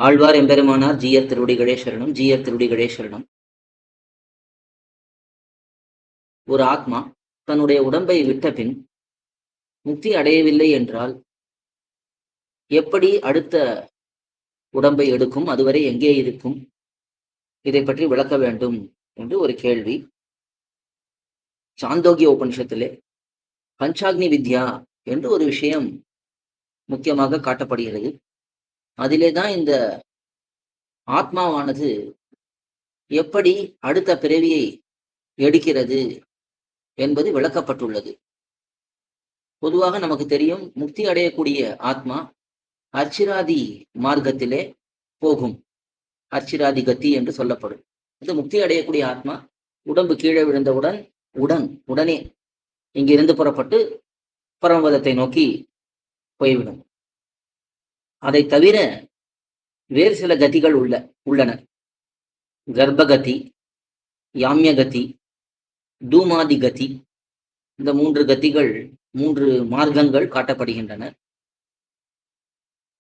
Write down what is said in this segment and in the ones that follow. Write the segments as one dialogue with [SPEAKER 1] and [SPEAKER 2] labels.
[SPEAKER 1] ஆழ்வார் எம்பெருமானார் ஜீயர் திருவடிகளே சரணம். ஜீயர் திருவடிகளே சரணம். ஒரு ஆத்மா தன்னுடைய உடம்பை விட்ட பின் முக்தி அடையவில்லை என்றால் எப்படி அடுத்த உடம்பை எடுக்கும்? அதுவரை எங்கே இருக்கும்? இதை பற்றி விளக்க வேண்டும் என்று ஒரு கேள்வி. சாந்தோக்கிய உபனிஷத்திலே பஞ்சாக்னி வித்யா என்று ஒரு விஷயம் முக்கியமாக காட்டப்படுகிறது. அதிலேதான் இந்த ஆத்மாவானது எப்படி அடுத்த பிறவியை எடுக்கிறது என்பது விளக்கப்பட்டுள்ளது. பொதுவாக நமக்கு தெரியும், முக்தி அடையக்கூடிய ஆத்மா அர்ச்சிராதி மார்க்கத்திலே போகும். அர்ச்சிராதி கத்தி என்று சொல்லப்படும். இது முக்தி அடையக்கூடிய ஆத்மா உடம்பு கீழே விழுந்தவுடன் உடனே இங்கிருந்து புறப்பட்டு பரமபதத்தை நோக்கி போய்விடும். அதை தவிர வேறு சில கதிகள் உள்ளன. கர்ப்பகதி, யாமியகதி, தூமாதி கதி. இந்த 3 மார்க்கங்கள் காட்டப்படுகின்றன.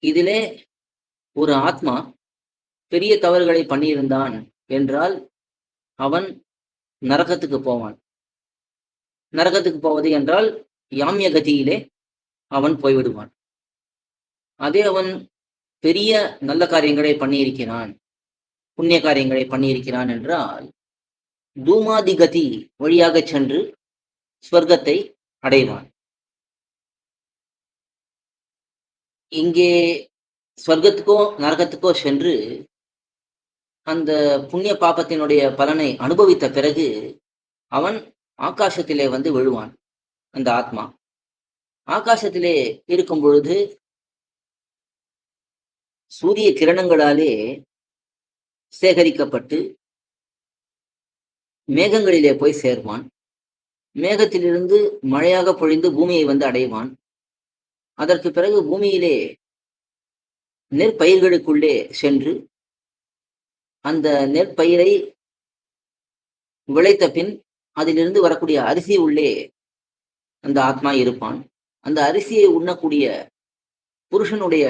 [SPEAKER 1] இதிலே ஒரு ஆத்மா பெரிய தவறுகளை பண்ணியிருந்தான் என்றால் அவன் நரகத்துக்கு போவான். நரகத்துக்கு போவது என்றால் யாமிய கதியிலே அவன் போய்விடுவான். அதே அவன் பெரிய நல்ல காரியங்களை பண்ணியிருக்கிறான், புண்ணிய காரியங்களை பண்ணியிருக்கிறான் என்றால் தூமாதி கதி வழியாக சென்று ஸ்வர்க்கத்தை அடைவான். இங்கே ஸ்வர்க்கத்துக்கோ நரகத்துக்கோ சென்று அந்த புண்ணிய பாபத்தினுடைய பலனை அனுபவித்த பிறகு அவன் ஆகாசத்திலே வந்து விழுவான். அந்த ஆத்மா ஆகாசத்திலே இருக்கும் பொழுது சூரிய கிரணங்களாலே சேகரிக்கப்பட்டு மேகங்களிலே போய் சேர்வான். மேகத்திலிருந்து மழையாக பொழிந்து பூமியை வந்து அடைவான். அதற்கு பிறகு பூமியிலே நெற்பயிர்களுக்குள்ளே சென்று அந்த நெற்பயிரை விளைத்த பின் அதிலிருந்து வரக்கூடிய அரிசி உள்ளே அந்த ஆத்மா இருப்பான். அந்த அரிசியை உண்ணக்கூடிய புருஷனுடைய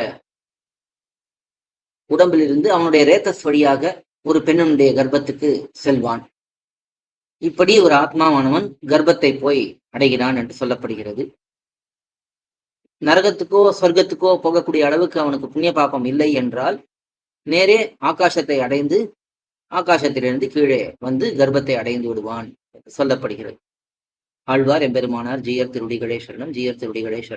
[SPEAKER 1] உடம்பிலிருந்து அவனுடைய ரேத்தஸ் வழியாக ஒரு பெண்ணுடைய கர்ப்பத்துக்கு செல்வான். இப்படி ஒரு ஆத்மாவானவன் கர்ப்பத்தை போய் அடைகிறான் என்று சொல்லப்படுகிறது. நரகத்துக்கோ சொர்க்கத்துக்கோ போகக்கூடிய அளவுக்கு அவனுக்கு புண்ணிய பாபம் இல்லை என்றால் நேரே ஆகாசத்தை அடைந்து ஆகாசத்திலிருந்து கீழே வந்து கர்ப்பத்தை அடைந்து விடுவான் என்று சொல்லப்படுகிறது. ஆழ்வார் எம்பெருமானார் ஜீயர் திருவடிகளே சரணம். ஜீயர் திருவடிகளே சரணம்.